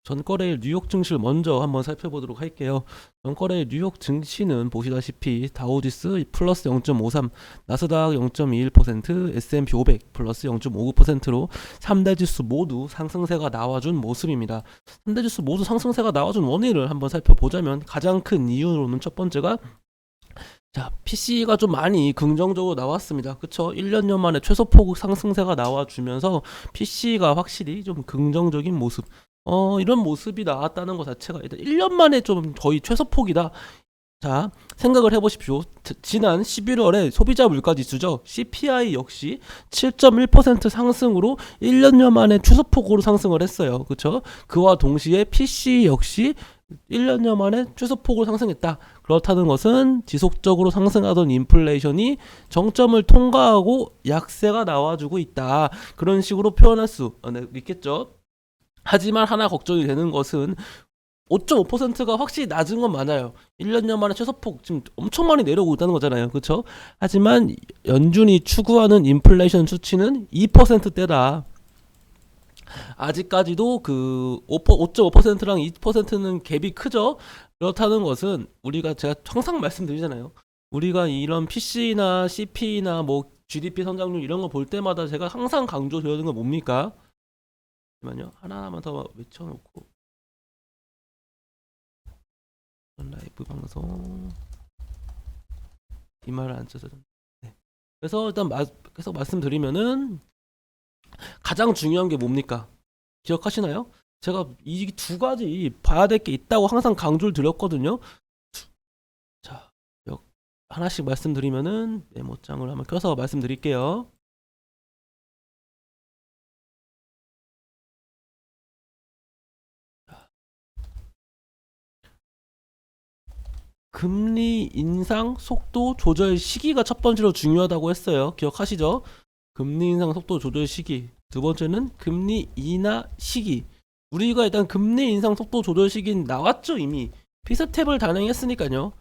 전거래일 뉴욕 증시를 먼저 한번 살펴보도록 할게요. 전거래일 뉴욕 증시는 보시다시피 다우지수 플러스 0.53, 나스닥 0.21%, S&P 500 플러스 0.59%로 3대 지수 모두 상승세가 나와준 모습입니다. 3대 지수 모두 상승세가 나와준 원인을 한번 살펴보자면 가장 큰 이유로는 첫 번째가 PC가 좀 많이 긍정적으로 나왔습니다. 그쵸? 1년 만에 최소폭 상승세가 나와주면서 PC가 확실히 좀 긍정적인 모습, 이런 모습이 나왔다는 것 자체가 일단 1년 만에 좀 거의 최소폭이다. 자, 생각을 해보십시오. 지난 11월에 소비자 물가지수죠. CPI 역시 7.1% 상승으로 1년 만에 최소폭으로 상승을 했어요. 그쵸? 그와 동시에 PC 역시 1년여 만에 최소폭으로 상승했다. 그렇다는 것은 지속적으로 상승하던 인플레이션이 정점을 통과하고 약세가 나와주고 있다. 그런 식으로 표현할 수 있겠죠. 하지만 하나 걱정이 되는 것은 5.5%가 확실히 낮은 건 맞아요. 1년여 만에 최소폭 지금 엄청 많이 내려오고 있다는 거잖아요. 그렇죠? 하지만 연준이 추구하는 인플레이션 수치는 2%대다. 아직까지도 그 5.5%랑 2%는 갭이 크죠. 그렇다는 것은 제가 항상 말씀드리잖아요. 우리가 이런 PC나 CP나 뭐 GDP 성장률 이런 거 볼 때마다 제가 항상 강조드리는 건 뭡니까? 잠깐만요. 하나만 더 외쳐놓고 라이브 방송 이 말을 안 써서 네. 그래서 일단 계속 말씀드리면은 가장 중요한 게 뭡니까? 기억하시나요? 제가 이 두 가지 봐야 될 게 있다고 항상 강조를 드렸거든요. 자, 하나씩 말씀드리면은 메모장을 한번 껴서 말씀드릴게요. 금리 인상 속도 조절 시기가 첫 번째로 중요하다고 했어요. 기억하시죠? 금리 인상 속도 조절 시기. 두 번째는 금리 인하 시기. 우리가 일단 금리 인상 속도 조절 시기는 나왔죠, 이미. 피스텝을 단행했으니까요.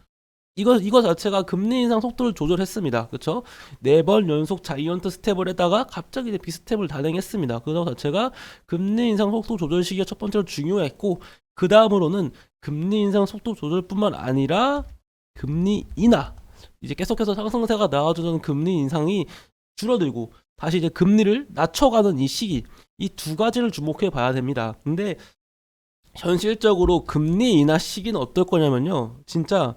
이거 자체가 금리 인상 속도를 조절했습니다. 그쵸? 4번 연속 자이언트 스텝을 했다가 갑자기 이제 비스텝을 단행했습니다. 그거 자체가 금리 인상 속도 조절 시기가 첫 번째로 중요했고, 그 다음으로는 금리 인상 속도 조절뿐만 아니라 금리 인하. 이제 계속해서 상승세가 나와주는 금리 인상이 줄어들고 다시 이제 금리를 낮춰가는 이 시기, 이 두 가지를 주목해 봐야 됩니다. 근데 현실적으로 금리 인하 시기는 어떨 거냐면요. 진짜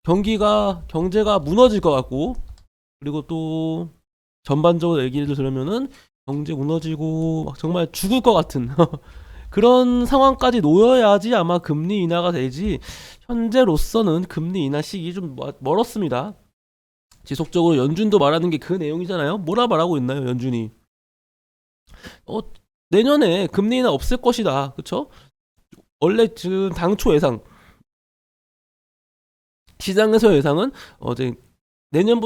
경제가 무너질 것 같고, 그리고 또 전반적으로 얘기를 들으면은 경제 무너지고 막 정말 죽을 것 같은 그런 상황까지 놓여야지 아마 금리 인하가 되지, 현재로서는 금리 인하 시기 좀 멀었습니다. 지속적으로 연준도 말하는 게 그 내용이잖아요. 뭐라 말하고 있나요, 연준이? 내년에 금리 인하 없을 것이다. 그쵸? 원래 지금 당초 예상, 시장에서 예상은 이제 내년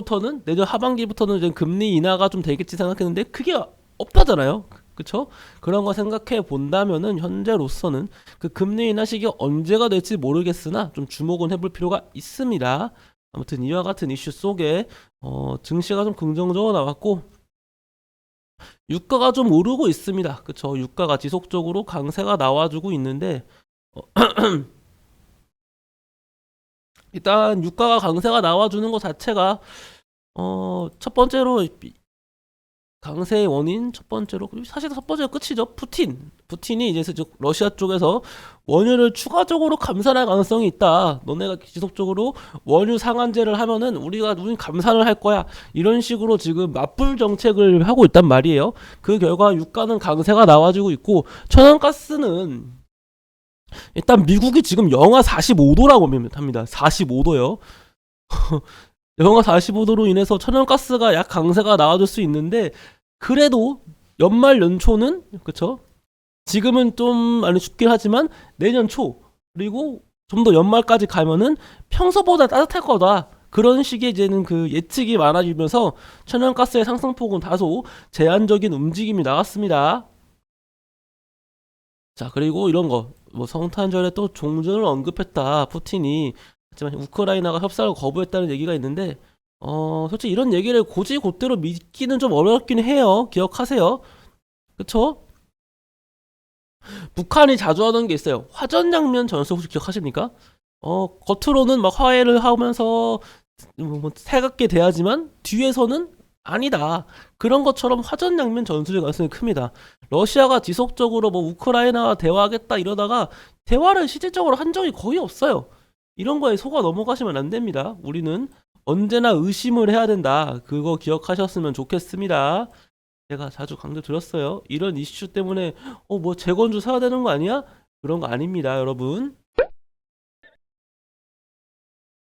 하반기부터는 이제 금리 인하가 좀 되겠지 생각했는데 그게 없다잖아요. 그쵸? 그런 거 생각해 본다면은 현재로서는 그 금리 인하 시기가 언제가 될지 모르겠으나 좀 주목은 해볼 필요가 있습니다. 아무튼 이와 같은 이슈 속에 증시가 좀 긍정적으로 나왔고, 유가가 좀 오르고 있습니다. 그쵸? 유가가 지속적으로 강세가 나와주고 있는데 일단 유가가 강세가 나와주는 것 자체가 첫 번째로 강세의 원인, 첫 번째로 사실 첫 번째가 끝이죠. 푸틴이 이제 러시아 쪽에서 원유를 추가적으로 감산할 가능성이 있다. 너네가 지속적으로 원유 상한제를 하면은 우린 감산을 할 거야. 이런 식으로 지금 맞불 정책을 하고 있단 말이에요. 그 결과 유가는 강세가 나와주고 있고, 천연가스는 일단 미국이 지금 영하 45도라고 합니다. 45도요. 영하 45도로 인해서 천연가스가 약 강세가 나와줄 수 있는데, 그래도 연말 연초는 그쵸? 지금은 좀 많이 춥긴 하지만 내년 초, 그리고 좀 더 연말까지 가면은 평소보다 따뜻할 거다. 그런 식의 이제는 그 예측이 많아지면서 천연가스의 상승폭은 다소 제한적인 움직임이 나왔습니다. 자, 그리고 이런 거, 뭐 성탄절에 또 종전을 언급했다, 푸틴이. 하지만 우크라이나가 협상을 거부했다는 얘기가 있는데, 솔직히 이런 얘기를 곧대로 믿기는 좀 어렵긴 해요. 기억하세요. 그쵸? 북한이 자주 하는 게 있어요. 화전장면 전술 혹시 기억하십니까? 겉으로는 막 화해를 하면서 뭐 살갑게 대하지만 뒤에서는 아니다. 그런 것처럼 화전장면 전술의 가능성이 큽니다. 러시아가 지속적으로 뭐 우크라이나와 대화하겠다 이러다가 대화를 실질적으로 한 적이 거의 없어요. 이런 거에 속아 넘어가시면 안 됩니다. 우리는 언제나 의심을 해야 된다. 그거 기억하셨으면 좋겠습니다. 제가 자주 강조드렸어요. 이런 이슈 때문에 뭐 재건주 사야 되는 거 아니야? 그런 거 아닙니다, 여러분.